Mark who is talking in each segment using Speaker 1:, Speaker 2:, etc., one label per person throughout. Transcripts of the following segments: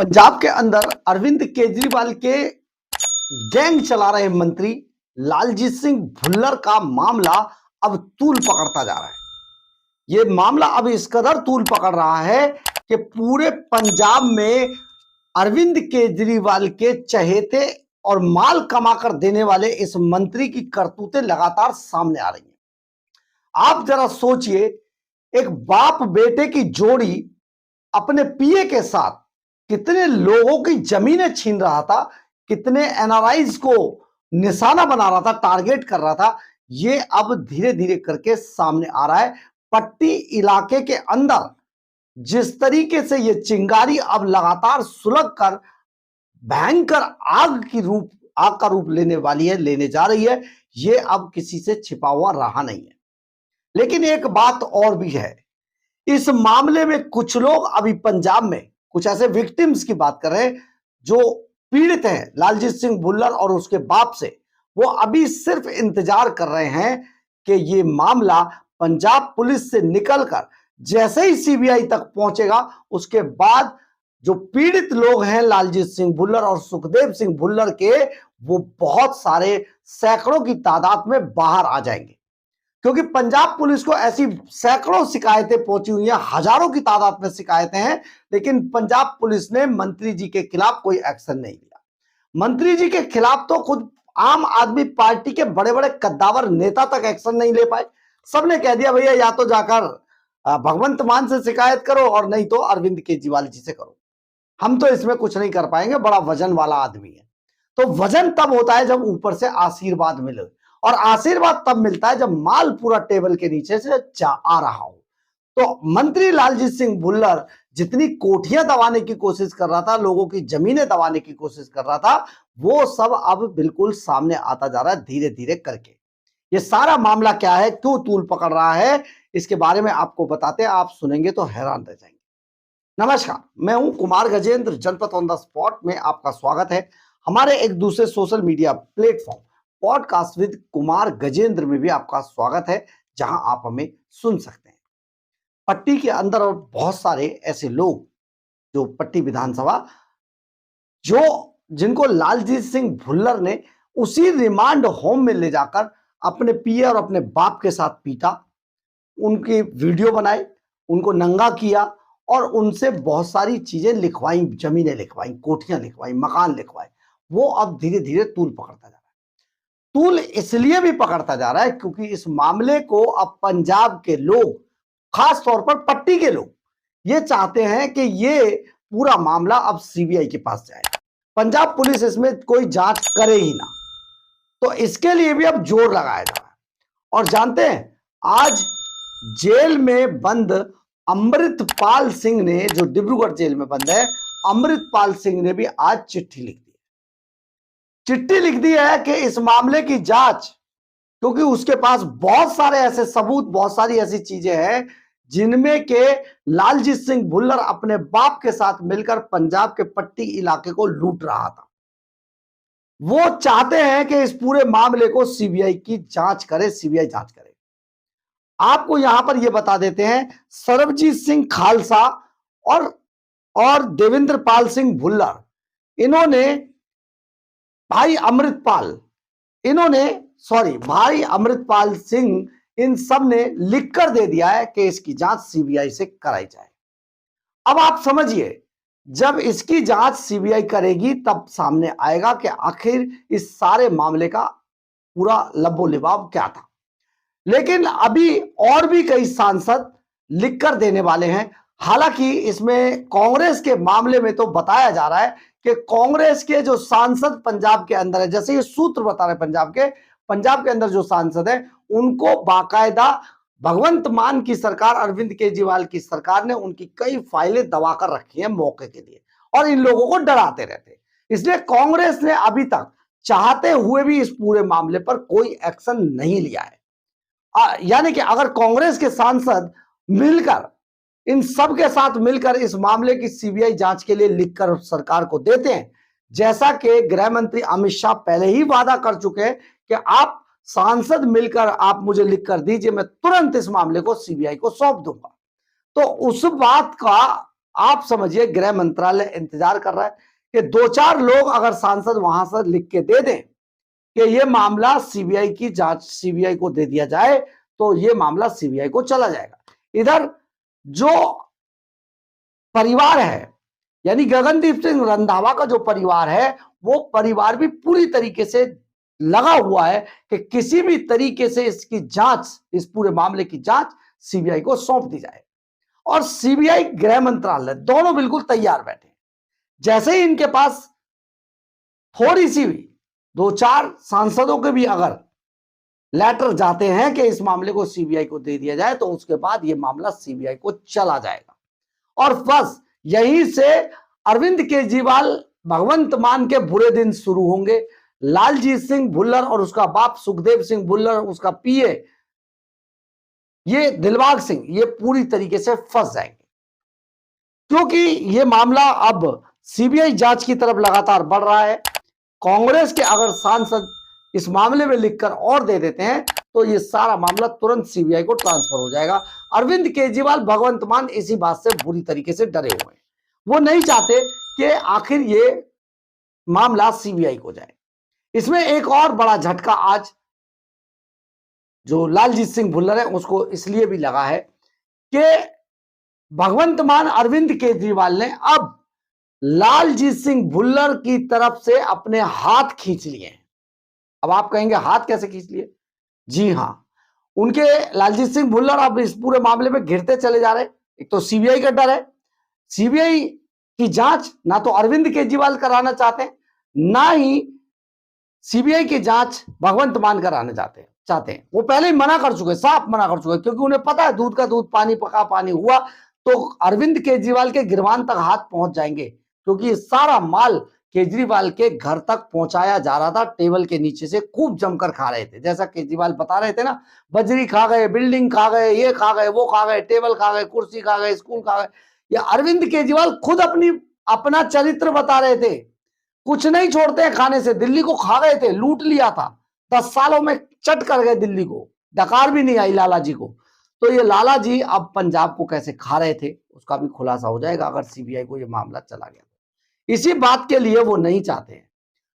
Speaker 1: पंजाब के अंदर अरविंद केजरीवाल के गैंग चला रहे मंत्री लालजीत सिंह भुल्लर का मामला अब तूल पकड़ता जा रहा है। यह मामला अब इस कदर तूल पकड़ रहा है कि पूरे पंजाब में अरविंद केजरीवाल के चहेते और माल कमाकर देने वाले इस मंत्री की करतूतें लगातार सामने आ रही हैं। आप जरा सोचिए, एक बाप बेटे की जोड़ी अपने पीए के साथ कितने लोगों की जमीनें छीन रहा था, कितने एनआरआईज को निशाना बना रहा था, टारगेट कर रहा था। ये अब धीरे धीरे करके सामने आ रहा है। पट्टी इलाके के अंदर जिस तरीके से ये चिंगारी अब लगातार सुलग कर भयंकर आग का रूप लेने जा रही है, ये अब किसी से छिपा हुआ रहा नहीं है। लेकिन एक बात और भी है, इस मामले में कुछ लोग अभी पंजाब में कुछ ऐसे विक्टिम्स की बात कर रहे हैं जो पीड़ित हैं लालजीत सिंह भुल्लर और उसके बाप से। वो अभी सिर्फ इंतजार कर रहे हैं कि ये मामला पंजाब पुलिस से निकलकर जैसे ही सीबीआई तक पहुंचेगा, उसके बाद जो पीड़ित लोग हैं लालजीत सिंह भुल्लर और सुखदेव सिंह भुल्लर के, वो बहुत सारे सैकड़ों की तादाद में बाहर आ जाएंगे। क्योंकि पंजाब पुलिस को ऐसी सैकड़ों शिकायतें पहुंची हुई हैं, हजारों की तादाद में शिकायतें हैं, लेकिन पंजाब पुलिस ने मंत्री जी के खिलाफ कोई एक्शन नहीं लिया। मंत्री जी के खिलाफ तो खुद आम आदमी पार्टी के बड़े बड़े कद्दावर नेता तक एक्शन नहीं ले पाए। सबने कह दिया भैया या तो जाकर भगवंत मान से शिकायत करो और नहीं तो अरविंद केजरीवाल जी से करो, हम तो इसमें कुछ नहीं कर पाएंगे, बड़ा वजन वाला आदमी है। तो वजन तब होता है जब ऊपर से आशीर्वाद मिले, और आशीर्वाद तब मिलता है जब माल पूरा टेबल के नीचे से आ रहा हो। तो मंत्री लालजीत सिंह भुल्लर जितनी कोठियां दबाने की कोशिश कर रहा था, लोगों की जमीनें दबाने की कोशिश कर रहा था, वो सब अब बिल्कुल सामने आता जा रहा है धीरे धीरे करके। ये सारा मामला क्या है, क्यों तूल पकड़ रहा है, इसके बारे में आपको बताते हैं। आप सुनेंगे तो हैरान रह जाएंगे। नमस्कार, मैं हूं कुमार गजेंद्र। जनपद ऑन द स्पॉट में आपका स्वागत है। हमारे एक दूसरे social media platform podcast with Kumar Gajendra में भी आपका स्वागत है, जहां आप हमें सुन सकते हैं। पट्टी के अंदर और बहुत सारे ऐसे लोग जो पट्टी विधानसभा जिनको लालजीत सिंह भुल्लर ने उसी रिमांड होम में ले जाकर अपने पीए और अपने बाप के साथ पीटा, उनकी वीडियो बनाए, उनको नंगा किया और उनसे बहुत सारी चीजें लिखवाई, जमीनें लिखवाई, कोठियां लिखवाई, मकान लिखवाए। वो अब धीरे धीरे तूल पकड़ता जा रहा है। तूल इसलिए भी पकड़ता जा रहा है क्योंकि इस मामले को अब पंजाब के लोग, खास तौर पर पट्टी के लोग, ये चाहते हैं कि ये पूरा मामला अब सीबीआई के पास जाए, पंजाब पुलिस इसमें कोई जांच करे ही ना। तो इसके लिए भी अब जोर लगाया जा रहा है। और जानते हैं, आज जेल में बंद अमृतपाल सिंह ने, जो डिब्रूगढ़ जेल में बंद है, अमृतपाल सिंह ने भी आज चिट्ठी लिख दी है कि इस मामले की जांच, क्योंकि उसके पास बहुत सारे ऐसे सबूत, बहुत सारी ऐसी चीजें हैं जिनमें के लालजीत सिंह भुल्लर अपने बाप के साथ मिलकर पंजाब के पट्टी इलाके को लूट रहा था। वो चाहते हैं कि इस पूरे मामले को सीबीआई की जांच करे, सीबीआई जांच करे। आपको यहां पर यह बता देते हैं, सरबजीत सिंह खालसा और देवेंद्र पाल सिंह भुल्लर, इन्होंने भाई अमृतपाल सिंह, इन सब ने लिखकर दे दिया है कि इसकी जांच सीबीआई से कराई जाए। अब आप समझिए, जब इसकी जांच सीबीआई करेगी तब सामने आएगा कि आखिर इस सारे मामले का पूरा लबो लिबाब क्या था। लेकिन अभी और भी कई सांसद लिखकर देने वाले हैं। हालांकि इसमें कांग्रेस के मामले में तो बताया जा रहा है कि कांग्रेस के जो सांसद पंजाब के अंदर है, जैसे ये सूत्र बता रहे पंजाब के अंदर जो सांसद है, उनको बाकायदा भगवंत मान की सरकार, अरविंद केजरीवाल की सरकार ने उनकी कई फाइलें दबा कर रखी हैं मौके के लिए, और इन लोगों को डराते रहते। इसलिए कांग्रेस ने अभी तक चाहते हुए भी इस पूरे मामले पर कोई एक्शन नहीं लिया है। यानी कि अगर कांग्रेस के सांसद मिलकर, इन सब के साथ मिलकर इस मामले की सीबीआई जांच के लिए लिखकर सरकार को देते हैं, जैसा कि गृह मंत्री अमित शाह पहले ही वादा कर चुके हैं कि आप सांसद मिलकर आप मुझे लिखकर दीजिए, मैं तुरंत इस मामले को सीबीआई को सौंप दूंगा। तो उस बात का आप समझिए गृह मंत्रालय इंतजार कर रहा है कि 2-4 लोग अगर सांसद वहां से लिख के दे दें कि ये मामला सीबीआई की जांच सीबीआई को दे दिया जाए, तो ये मामला सीबीआई को चला जाएगा। इधर जो परिवार है, यानी गगनदीप सिंह रंधावा का जो परिवार है, वो परिवार भी पूरी तरीके से लगा हुआ है कि किसी भी तरीके से इसकी जांच, इस पूरे मामले की जांच सीबीआई को सौंप दी जाए। और सीबीआई, गृह मंत्रालय, दोनों बिल्कुल तैयार बैठे। जैसे ही इनके पास थोड़ी सी भी 2-4 सांसदों के भी अगर लेटर जाते हैं कि इस मामले को सीबीआई को दे दिया जाए, तो उसके बाद यह मामला सीबीआई को चला जाएगा। और बस यहीं से अरविंद केजरीवाल, भगवंत मान के बुरे दिन शुरू होंगे। लालजीत सिंह भुल्लर और उसका बाप सुखदेव सिंह भुल्लर, उसका पीए ये दिलबाग सिंह, ये पूरी तरीके से फंस जाएंगे, क्योंकि ये मामला अब सीबीआई जांच की तरफ लगातार बढ़ रहा है। कांग्रेस के अगर सांसद इस मामले में लिखकर और दे देते हैं, तो ये सारा मामला तुरंत सीबीआई को ट्रांसफर हो जाएगा। अरविंद केजरीवाल, भगवंत मान इसी बात से बुरी तरीके से डरे हुए हैं। वो नहीं चाहते कि आखिर ये मामला सीबीआई को जाए। इसमें एक और बड़ा झटका आज जो लालजीत सिंह भुल्लर है उसको इसलिए भी लगा है कि भगवंत मान अरविंद केजरीवाल ने अब लालजीत सिंह भुल्लर की तरफ से अपने हाथ खींच लिए हैं। अब आप कहेंगे हाथ कैसे खींच लिए? जी हां, उनके लालजीत सिंह भुल्लर अब इस पूरे मामले में घिरते चले जा रहे हैं। एक तो सीबीआई का डर है, सीबीआई की जांच ना तो अरविंद केजरीवाल कराना चाहते हैं, ना ही सीबीआई की जांच भगवंत मान कराना चाहते हैं। वो पहले ही मना कर चुके, साफ मना कर चुके, क्योंकि उन्हें पता है दूध का दूध पानी पका पानी हुआ तो अरविंद केजरीवाल के गिरवान तक हाथ पहुंच जाएंगे, क्योंकि सारा माल केजरीवाल के घर तक पहुंचाया जा रहा था। टेबल के नीचे से खूब जमकर खा रहे थे, जैसा केजरीवाल बता रहे थे ना, बजरी खा गए, बिल्डिंग खा गए, ये खा गए, वो खा गए, टेबल खा गए, कुर्सी खा गए, स्कूल खा गए। ये अरविंद केजरीवाल खुद अपना चरित्र बता रहे थे, कुछ नहीं छोड़ते हैं खाने से। दिल्ली को खा गए थे, लूट लिया था, 10 सालों में चट कर गए दिल्ली को, डकार भी नहीं आई लाला जी को। तो ये लाला जी अब पंजाब को कैसे खा रहे थे उसका भी खुलासा हो जाएगा अगर सीबीआई को ये मामला चला गया। इसी बात के लिए वो नहीं चाहते हैं,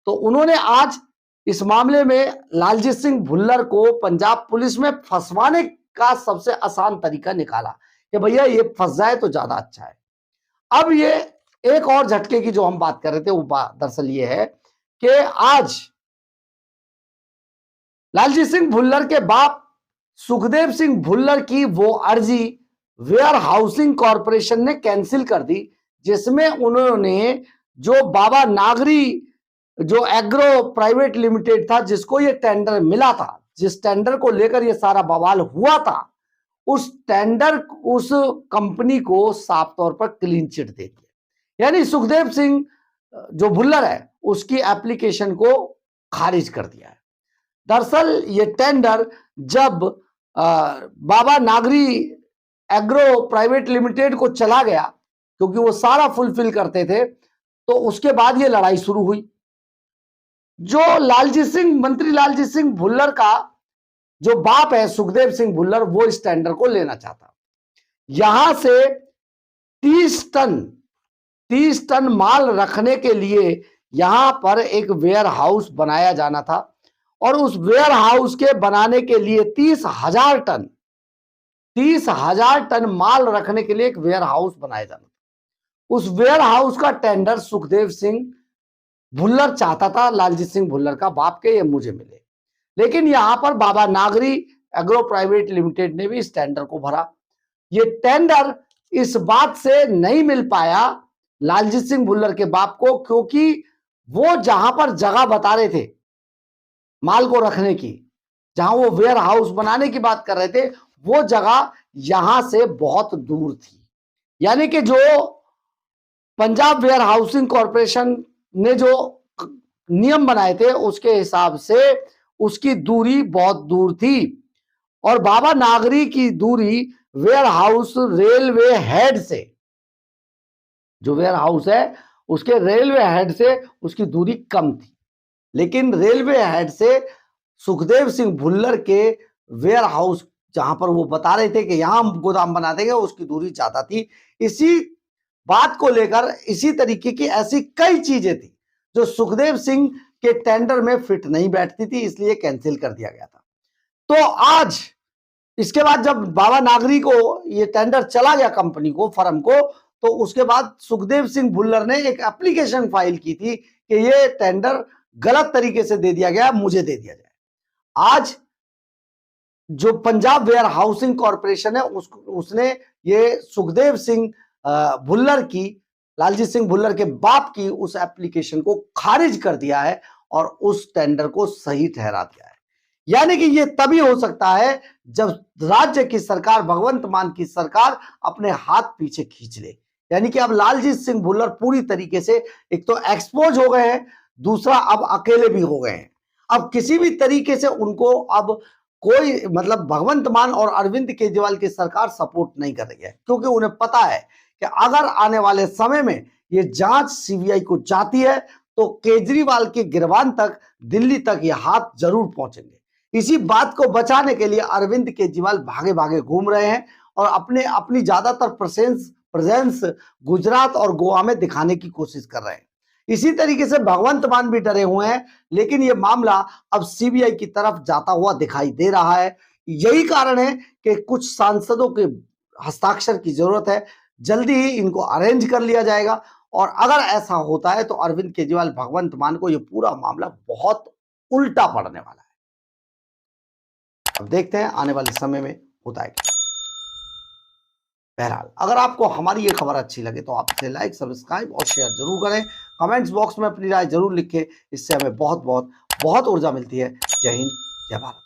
Speaker 1: तो उन्होंने आज इस मामले में लालजीत सिंह भुल्लर को पंजाब पुलिस में फंसवाने का सबसे आसान तरीका निकाला कि भैया ये फंस जाए तो ज्यादा अच्छा है। अब ये एक और झटके की जो हम बात कर रहे थे वो दरअसल ये है कि आज लालजीत सिंह भुल्लर के बाप सुखदेव सिंह भुल्लर की वो अर्जी वेयर हाउसिंग कॉरपोरेशन ने कैंसिल कर दी, जिसमें उन्होंने जो बाबा नागरी जो एग्रो प्राइवेट लिमिटेड था, जिसको ये टेंडर मिला था, जिस टेंडर को लेकर ये सारा बवाल हुआ था, उस कंपनी को साफ तौर पर क्लीन चिट दे दिया। यानी सुखदेव सिंह जो भुल्लर है उसकी एप्लीकेशन को खारिज कर दिया है। दरअसल ये टेंडर जब बाबा नागरी एग्रो प्राइवेट लिमिटेड को चला गया, क्योंकि वो सारा फुलफिल करते थे, तो उसके बाद ये लड़ाई शुरू हुई। जो मंत्री लालजीत सिंह भुल्लर का जो बाप है सुखदेव सिंह भुल्लर, वो इस टेंडर को लेना चाहता। यहां से 30 टन माल रखने के लिए यहां पर एक वेयर हाउस बनाया जाना था, और उस वेयर हाउस के बनाने के लिए 30,000 टन माल रखने के लिए एक वेयर हाउस बनाया जाना था। उस वेयर हाउस का टेंडर सुखदेव सिंह भुल्लर चाहता था, लालजीत सिंह भुल्लर का बाप के ये मुझे मिले। लेकिन यहां पर बाबा नागरी एग्रो प्राइवेट लिमिटेड ने भी इस टेंडर को भरा। ये टेंडर इस बात से नहीं मिल पाया लालजीत सिंह भुल्लर के बाप को, क्योंकि वो जहां पर जगह बता रहे थे माल को रखने की, जहां वो वेयर हाउस बनाने की बात कर रहे थे, वो जगह यहां से बहुत दूर थी। यानी कि जो पंजाब वेयर हाउसिंग कॉरपोरेशन ने जो नियम बनाए थे उसके हिसाब से उसकी दूरी बहुत दूर थी, और बाबा नागरी की दूरी वेयर हाउस रेलवे हेड से, जो वेयर हाउस है उसके रेलवे हेड से उसकी दूरी कम थी। लेकिन रेलवे हेड से सुखदेव सिंह भुल्लर के वेयर हाउस जहां पर वो बता रहे थे कि यहां गोदाम बना देंगे, उसकी दूरी ज्यादा थी। इसी बात को लेकर इसी तरीके की ऐसी कई चीजें थी जो सुखदेव सिंह के टेंडर में फिट नहीं बैठती थी, इसलिए कैंसिल कर दिया गया था। तो आज इसके बाद जब बाबा नागरी को ये टेंडर चला गया कंपनी को, फर्म को, तो उसके बाद सुखदेव सिंह भुल्लर ने एक एप्लीकेशन फाइल की थी कि ये टेंडर गलत तरीके से दे दिया गया, मुझे दे दिया जाए। आज जो पंजाब वेयर हाउसिंग कॉरपोरेशन है उसने ये सुखदेव सिंह भुल्लर की, लालजी सिंह भुल्लर के बाप की उस एप्लीकेशन को खारिज कर दिया है और उस टेंडर को सही ठहरा दिया है। यानी कि ये तभी हो सकता है जब राज्य की सरकार, भगवंत मान की सरकार अपने हाथ पीछे खींच ले। यानी कि अब लालजी सिंह भुल्लर पूरी तरीके से एक तो एक्सपोज हो गए हैं, दूसरा अब अकेले भी हो गए हैं। अब किसी भी तरीके से उनको अब कोई मतलब भगवंत मान और अरविंद केजरीवाल की सरकार सपोर्ट नहीं कर रही है, क्योंकि उन्हें पता है कि अगर आने वाले समय में ये जांच सीबीआई को जाती है तो केजरीवाल के गिरबान तक, दिल्ली तक ये हाथ जरूर पहुंचेंगे। इसी बात को बचाने के लिए अरविंद केजरीवाल भागे भागे घूम रहे हैं और अपनी ज्यादातर प्रेजेंस गुजरात और गोवा में दिखाने की कोशिश कर रहे हैं। इसी तरीके से भगवंत मान भी डरे हुए हैं, लेकिन यह मामला अब सीबीआई की तरफ जाता हुआ दिखाई दे रहा है। यही कारण है कि कुछ सांसदों के हस्ताक्षर की जरूरत है, जल्दी ही इनको अरेंज कर लिया जाएगा। और अगर ऐसा होता है तो अरविंद केजरीवाल, भगवंत मान को यह पूरा मामला बहुत उल्टा पड़ने वाला है। अब देखते हैं आने वाले समय में होता है क्या। बहरहाल, अगर आपको हमारी ये खबर अच्छी लगे तो आप इसे लाइक, सब्सक्राइब और शेयर जरूर करें। कमेंट्स बॉक्स में अपनी राय जरूर लिखें, इससे हमें बहुत बहुत बहुत ऊर्जा मिलती है। जय हिंद, जय भारत।